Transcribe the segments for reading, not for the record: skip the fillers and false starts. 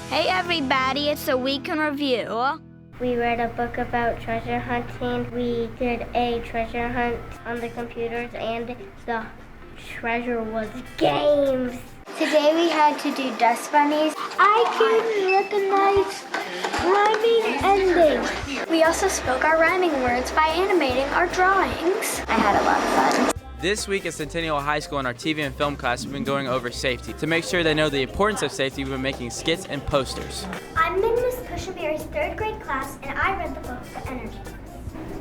Hey everybody, it's a week in review. We read a book about treasure hunting. We did a treasure hunt on the computers, and the treasure was games. Today we had to do dust bunnies. I can recognize rhyming endings. We also spoke our rhyming words by animating our drawings. I had a lot of fun. This week at Centennial High School in our TV and film class, we've been going over safety. To make sure they know the importance of safety, we've been making skits and posters. I'm in Miss Cushenberry's 3rd grade class, and I read the book, The Energy Bus.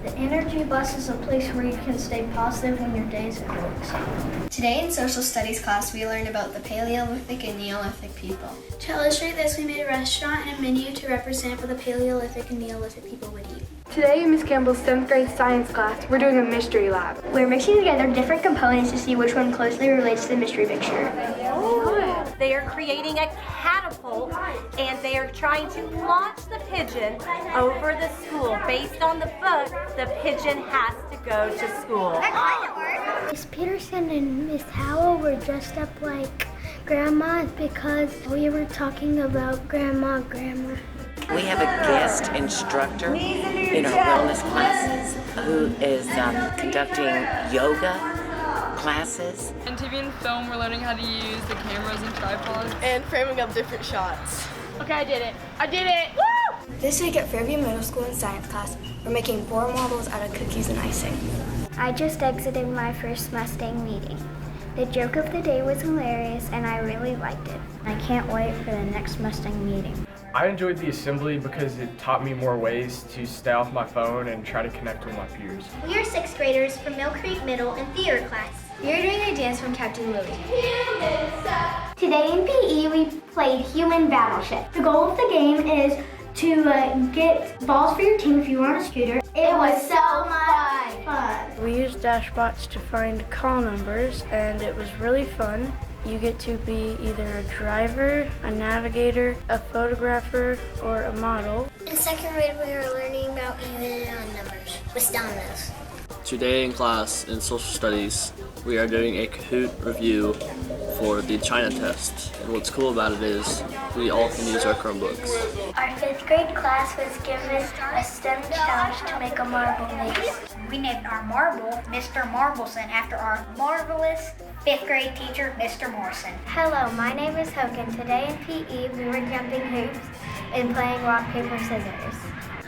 The Energy Bus is a place where you can stay positive when your days are going. Today in social studies class, we learned about the Paleolithic and Neolithic people. To illustrate this, we made a restaurant and a menu to represent what the Paleolithic and Neolithic people would eat. Today in Ms. Campbell's 7th grade science class, we're doing a mystery lab. We're mixing together different components to see which one closely relates to the mystery picture. They are creating a catapult, and they are trying to launch the pigeon over the school. Based on the book, the pigeon has to go to school. Miss Peterson and Miss Howell were dressed up like grandmas because we were talking about grandma. We have a guest instructor in our wellness classes who is conducting yoga classes. In TV and film, we're learning how to use the cameras and tripods. And framing up different shots. Okay, I did it! Woo! This week at Fairview Middle School in science class, we're making boar marbles out of cookies and icing. I just exited my first Mustang meeting. The joke of the day was hilarious, and I really liked it. I can't wait for the next Mustang meeting. I enjoyed the assembly because it taught me more ways to stay off my phone and try to connect with my peers. We are 6th graders from Mill Creek Middle and theater class. We are doing a dance from Captain Louie. Today in PE, we played Human Battleship. The goal of the game is to get balls for your team if you were on a scooter. It was so much fun. We used dashbots to find call numbers, and it was really fun. You get to be either a driver, a navigator, a photographer, or a model. In 2nd grade, we were learning about even and odd numbers with dominoes. Today in class in social studies, we are doing a Kahoot review for the China test. And what's cool about it is we all can use our Chromebooks. Our 5th grade class was given a STEM challenge to make a marble maze. We named our marble Mr. Marbleson after our marvelous 5th grade teacher, Mr. Morrison. Hello, my name is Hogan. Today in PE, we were jumping hoops and playing rock, paper, scissors.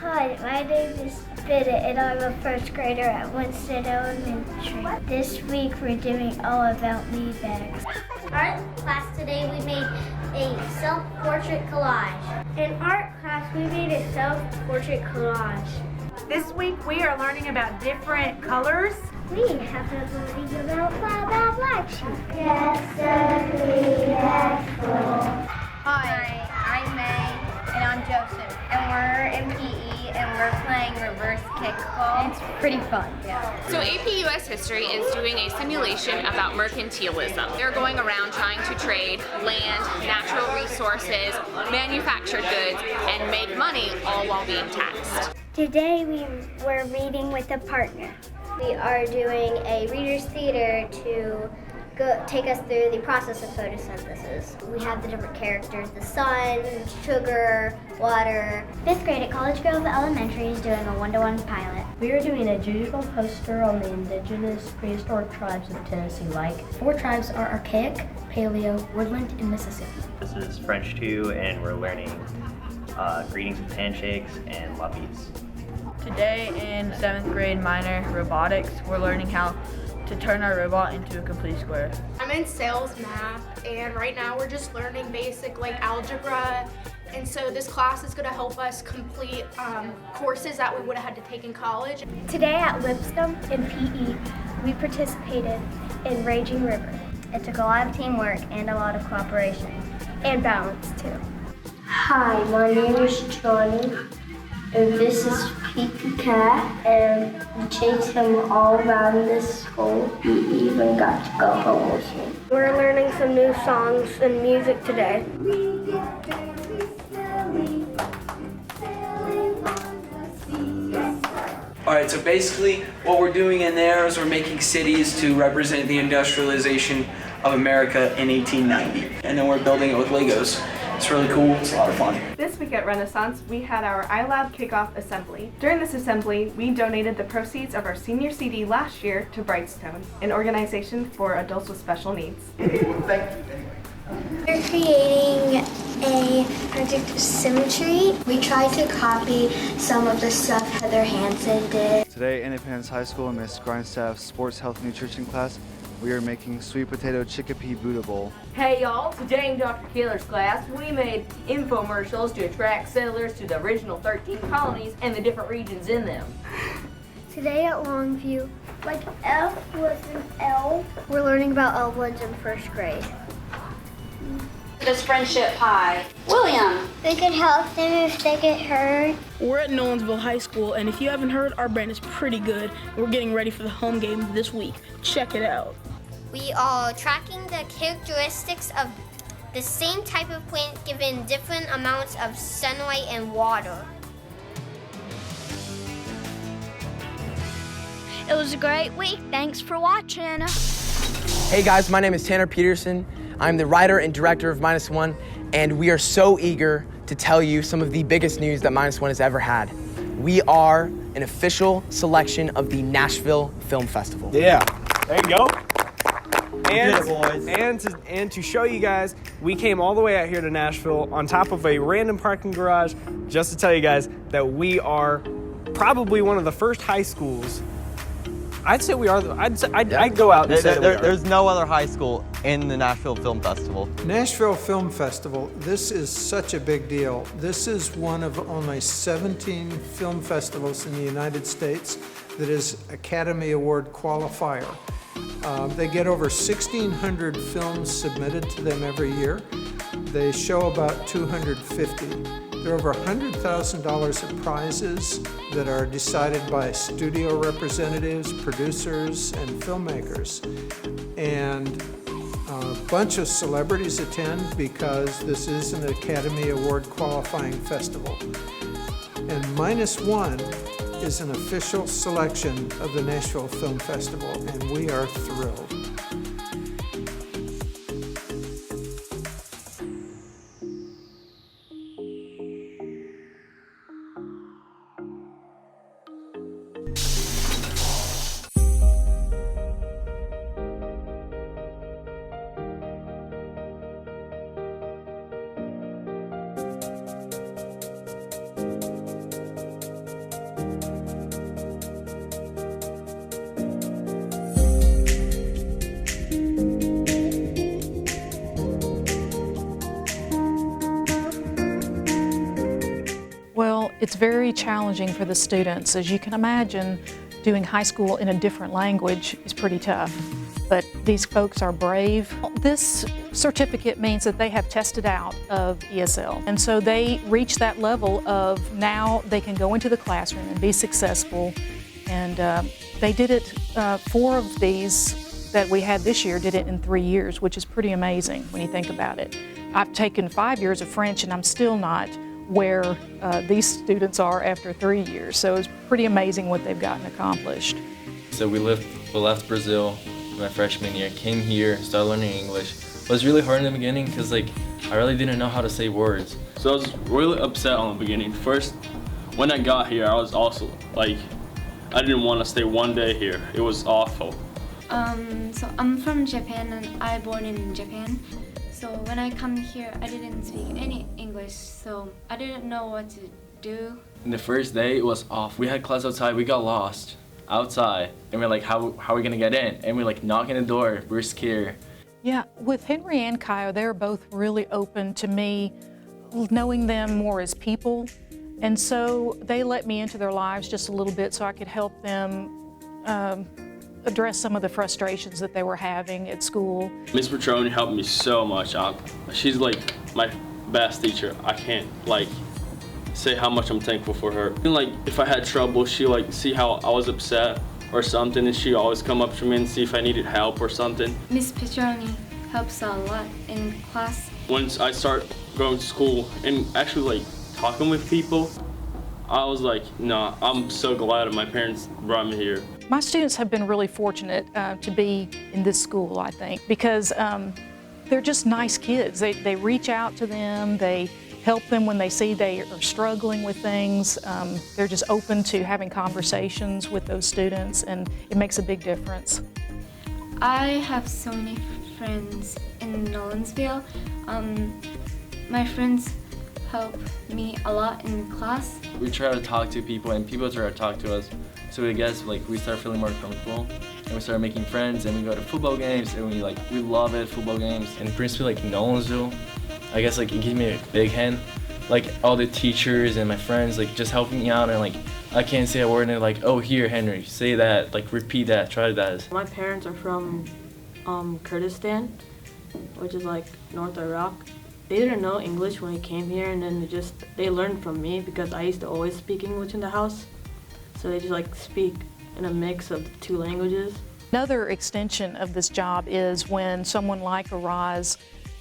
Hi, my name is Bennett, and I'm a 1st grader at Winston Elementary. This week, we're doing all about me bags. Art class today, we made a self-portrait collage. In art class, we made a self-portrait collage. This week, we are learning about different colors. We have been learning about black sheep. Yes, sir, Hi, I'm May, and I'm Joseph, and we're in PE, and we're playing reverse kickball. It's pretty fun, yeah. So AP US History is doing a simulation about mercantilism. They're going around trying to trade land, natural resources, manufactured goods, and make money all while being taxed. Today we were reading with a partner. We are doing a reader's theater to take us through the process of photosynthesis. We have the different characters, the sun, sugar, water. 5th grade at College Grove Elementary is doing a 1-to-1 pilot. We are doing a digital poster on the indigenous prehistoric tribes of Tennessee, like 4 tribes are archaic, paleo, woodland, and Mississippi. This is French 2, and we're learning greetings with handshakes and la peace. Today in 7th grade minor robotics, we're learning how to turn our robot into a complete square. I'm in sales math, and right now we're just learning basic algebra. And so this class is going to help us complete courses that we would have had to take in college. Today at Lipscomb in PE, we participated in Raging River. It took a lot of teamwork and a lot of cooperation, and balance too. Hi, my name is Johnny, and this is Pika Cat, and we chased him all around this school. We even got to go home with him. We're learning some new songs and music today. Alright, so basically what we're doing in there is we're making cities to represent the industrialization of America in 1890. And then we're building it with Legos. It's really cool. It's a lot of fun. This week at Renaissance, we had our iLab kickoff assembly. During this assembly, we donated the proceeds of our senior CD last year to Brightstone, an organization for adults with special needs. Thank you. We're creating a project symmetry. We tried to copy some of the stuff Heather Hansen did. Today, Independence High School, Miss Grindstaff's Sports Health Nutrition class, we are making sweet potato chickpea Buddha bowl. Hey y'all, today in Dr. Kaler's class, we made infomercials to attract settlers to the original 13 colonies and the different regions in them. Today at Longview, like F was an L. We're learning about L words in first grade. Does friendship pie? William. We can help them if they get hurt. We're at Nolensville High School, and if you haven't heard, our band is pretty good. We're getting ready for the home game this week. Check it out. We are tracking the characteristics of the same type of plant given different amounts of sunlight and water. It was a great week. Thanks for watching. Hey guys, my name is Tanner Peterson. I'm the writer and director of -1, and we are so eager to tell you some of the biggest news that -1 has ever had. We are an official selection of the Nashville Film Festival. Yeah, there you go. And to show you guys, we came all the way out here to Nashville on top of a random parking garage just to tell you guys that we are probably one of the first high schools. I'd say we are. I'd go out and say that we are. There's no other high school in the Nashville Film Festival. Nashville Film Festival, this is such a big deal. This is one of only 17 film festivals in the United States that is Academy Award qualifier. They get over 1,600 films submitted to them every year. They show about 250. There are over $100,000 of prizes that are decided by studio representatives, producers, and filmmakers. And a bunch of celebrities attend because this is an Academy Award qualifying festival. And -1 is an official selection of the Nashville Film Festival, and we are thrilled. Well, it's very challenging for the students. As you can imagine, doing high school in a different language is pretty tough. But these folks are brave. This certificate means that they have tested out of ESL. And so they reach that level of now they can go into the classroom and be successful. And they did it, 4 of these that we had this year did it in 3 years, which is pretty amazing when you think about it. I've taken 5 years of French and I'm still not where these students are after 3 years. So it's pretty amazing what they've gotten accomplished. So we left Brazil my freshman year, came here, started learning English. It was really hard in the beginning because I really didn't know how to say words. So I was really upset on the beginning. First, when I got here, I was also I didn't want to stay one day here. It was awful. So I'm from Japan and I born in Japan. So when I come here, I didn't speak any English, so I didn't know what to do. And the first day, it was awful. We had class outside, we got lost outside, and we're like, how are we gonna get in? And we're like knocking the door, we're scared. Yeah, with Henry and Kyle, they're both really open to me knowing them more as people. And so they let me into their lives just a little bit so I could help them address some of the frustrations that they were having at school. Miss Petroni helped me so much. She's like my best teacher. I can't say how much I'm thankful for her. And if I had trouble, she see how I was upset or something, and she always come up to me and see if I needed help or something. Miss Petroni helps a lot in class. Once I start going to school and actually talking with people, I was like, no, I'm so glad my parents brought me here. My students have been really fortunate to be in this school, I think, because they're just nice kids. They reach out to them, they help them when they see they are struggling with things. They're just open to having conversations with those students, and it makes a big difference. I have so many friends in Nolensville. My friends help me a lot in class. We try to talk to people and people try to talk to us. So I guess like we start feeling more comfortable and we start making friends and we go to football games and we love it, football games. And principally like Nolensville, I guess like it gave me a big hand. Like all the teachers and my friends like just helping me out, and like I can't say a word and they're like, oh here Henry, say that, like repeat that, try that. My parents are from Kurdistan, which is like North Iraq. They didn't know English when we came here, and then they learned from me because I used to always speak English in the house. So they just like speak in a mix of the two languages. Another extension of this job is when someone like Araz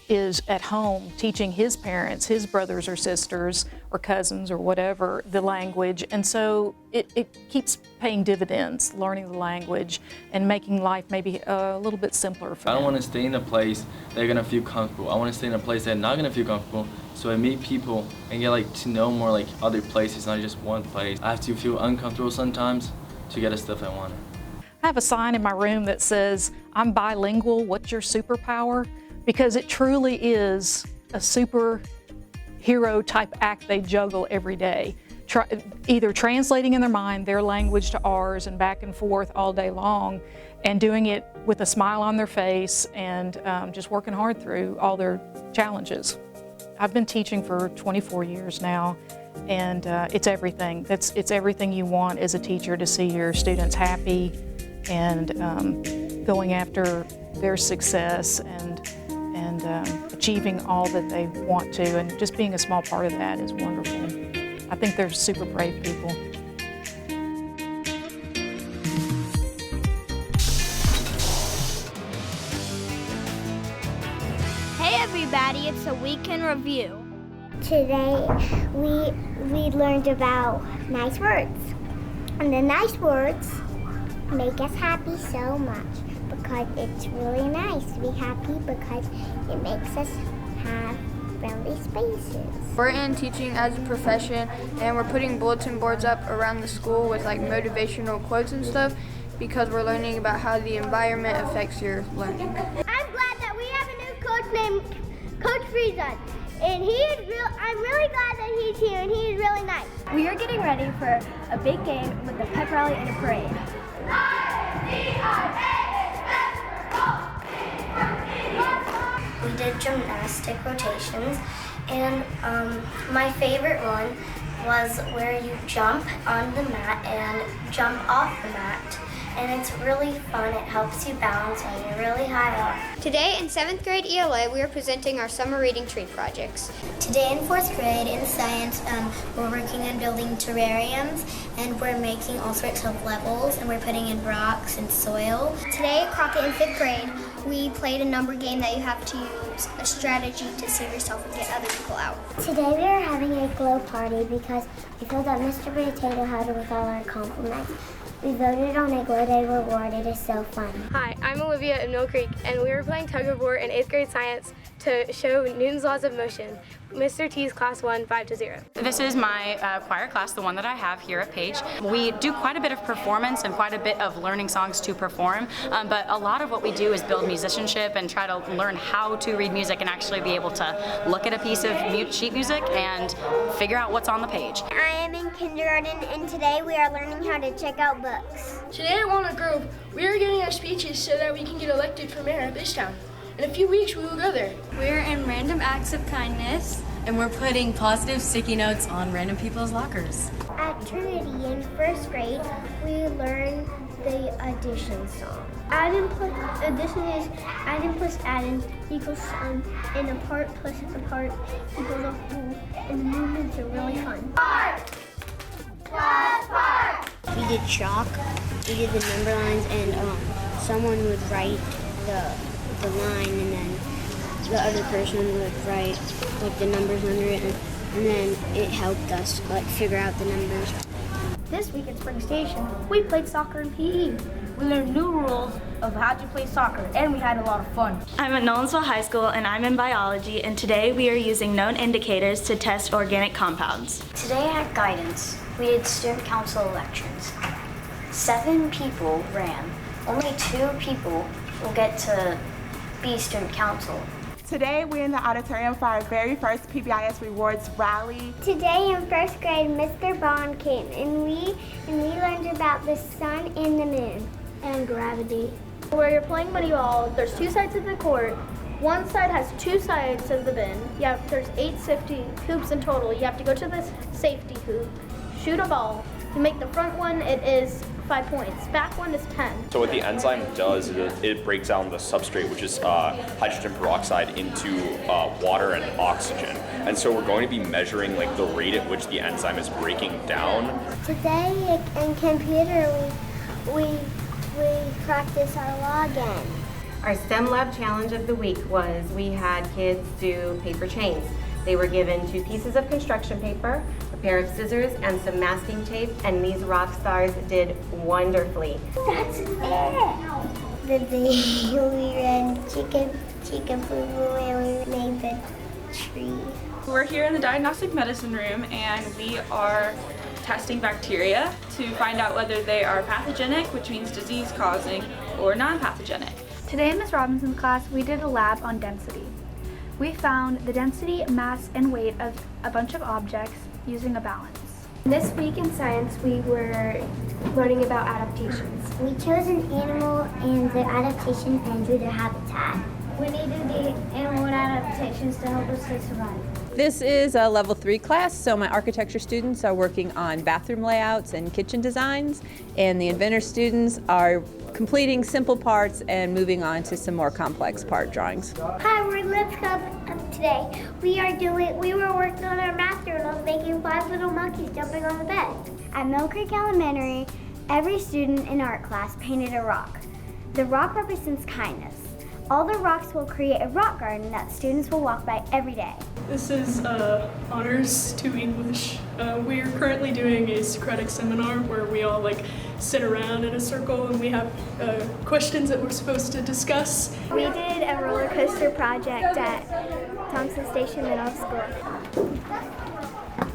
is at home teaching his parents, his brothers or sisters or cousins or whatever, the language. And so it keeps paying dividends, learning the language and making life maybe a little bit simpler for them. I don't want to stay in a place they're going to feel comfortable. I want to stay in a place they're not going to feel comfortable. So I meet people and get like to know more like other places, not just one place. I have to feel uncomfortable sometimes to get the stuff I want. I have a sign in my room that says, I'm bilingual, what's your superpower? Because it truly is a superhero type act they juggle every day. Either translating in their mind their language to ours and back and forth all day long, and doing it with a smile on their face and just working hard through all their challenges. I've been teaching for 24 years now, and it's everything. It's everything you want as a teacher, to see your students happy and going after their success and achieving all that they want to, and just being a small part of that is wonderful. I think they're super brave people. Hey everybody, it's a week in review. Today we learned about nice words. And the nice words make us happy so much, because it's really nice to be happy, because it makes us have friendly spaces. We're in teaching as a profession, and we're putting bulletin boards up around the school with like motivational quotes and stuff, because we're learning about how the environment affects your learning. I'm glad that we have a new coach named Coach Friesen, and I'm really glad that he's here, and he is really nice. We are getting ready for a big game with a pep rally and a parade. We did gymnastic rotations, and my favorite one was where you jump on the mat and jump off the mat. And it's really fun. It helps you balance when you're really high up. Today in 7th grade ELA, we are presenting our summer reading tree projects. Today in 4th grade in science, we're working on building terrariums, and we're making all sorts of levels, and we're putting in rocks and soil. Today at Crockett in 5th grade, we played a number game that you have to use a strategy to save yourself and get other people out. Today we are having a glow party because we filled up Mr. Potato Head with all our compliments. We voted on a Glow Day reward. It is so fun. Hi, I'm Olivia in Mill Creek, and we were playing tug of war in 8th grade science to show Newton's laws of motion. Mr. T's class 1, 5-0. This is my choir class, the one that I have here at Page. We do quite a bit of performance and quite a bit of learning songs to perform, but a lot of what we do is build musicianship and try to learn how to read music and actually be able to look at a piece of sheet music and figure out what's on the page. I am in kindergarten, and today we are learning how to check out books. Today at Walnut Grove, we are getting our speeches so that we can get elected for mayor of Fishtown. In a few weeks, we will go there. We're in Random Acts of Kindness, and we're putting positive sticky notes on random people's lockers. At Trinity in 1st grade, we learned the addition song. Addition is adding plus adding equals sum, and a part plus a part equals a whole, and the movements are really fun. Part plus part. We did chalk, we did the number lines, and someone would write the line, and then the other person would write like the numbers under it, and then it helped us like figure out the numbers. This week at Spring Station, we played soccer and PE. We learned new rules of how to play soccer, and we had a lot of fun. I'm at Nolensville High School, and I'm in biology, and today we are using known indicators to test organic compounds. Today at guidance, we did student council elections. 7 people ran. Only 2 people will get to be student council. Today, we're in the auditorium for our very first PBIS Rewards rally. Today in first grade, Mr. Bond came and we learned about the sun and the moon and gravity. Where you're playing money ball, there's 2 sides of the court. One side has 2 sides of the bin. There's 8 safety hoops in total. You have to go to this safety hoop, shoot a ball. You make the front one, it is 5 points. Back one is 10. So what the enzyme does is it breaks down the substrate, which is hydrogen peroxide, into water and oxygen. And so we're going to be measuring like the rate at which the enzyme is breaking down. Today in computer, we practice our login. Our STEM Lab challenge of the week was we had kids do paper chains. They were given 2 pieces of construction paper, a pair of scissors, and some masking tape, and these rock stars did wonderfully. That's it! The day we ran Chica Boo Boo and we made the tree. We're here in the diagnostic medicine room, and we are testing bacteria to find out whether they are pathogenic, which means disease-causing, or non-pathogenic. Today in Ms. Robinson's class, we did a lab on density. We found the density, mass, and weight of a bunch of objects using a balance. This week in science, we were learning about adaptations. We chose an animal and the adaptation and drew their habitat. We needed the animal and adaptations to help us to survive. This is a level 3 class, so my architecture students are working on bathroom layouts and kitchen designs, and the inventor students are completing simple parts and moving on to some more complex part drawings. Hi, we're Lips Club today. We were working on our math journal, making 5 little monkeys jumping on the bed. At Mill Creek Elementary, every student in art class painted a rock. The rock represents kindness. All the rocks will create a rock garden that students will walk by every day. This is Honors to English. We are currently doing a Socratic seminar where we all sit around in a circle and we have questions that we're supposed to discuss. We did a roller coaster project at Thompson Station Middle School.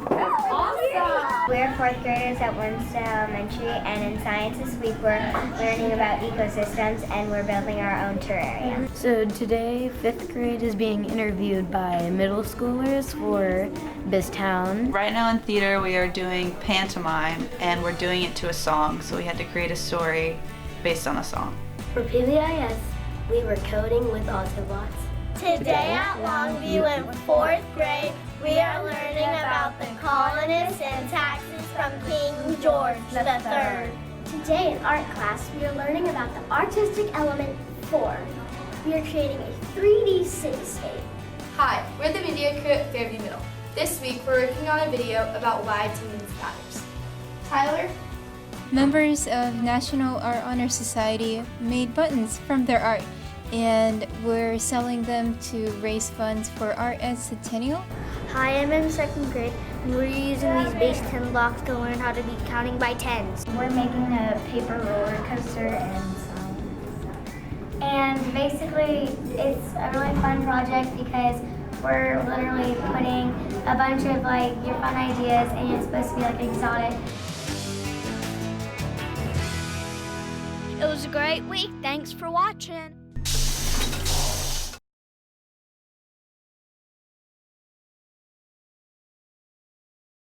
Awesome! We're 4th graders at Williamson Elementary, and in science this week we're learning about ecosystems and we're building our own terrarium. So today 5th grade is being interviewed by middle schoolers for BizTown. Right now in theater we are doing pantomime and we're doing it to a song, so we had to create a story based on a song. For PBIS, we were coding with Autobots. Today at Longview in 4th grade, we are learning about the colonist syntaxes from King George III. Today in art class, we are learning about the artistic element 4. We are creating a 3D cityscape. Hi, we're the media crew at Fairview Middle. This week, we're working on a video about why teens matters. Tyler? Members of National Art Honor Society made buttons from their art, and we're selling them to raise funds for Art at Centennial. Hi, I'm in 2nd grade, and we're using these base 10 blocks to learn how to be counting by tens. We're making a paper roller coaster and And basically, it's a really fun project because we're literally putting a bunch of your fun ideas, and it's supposed to be exotic. It was a great week. Thanks for watching.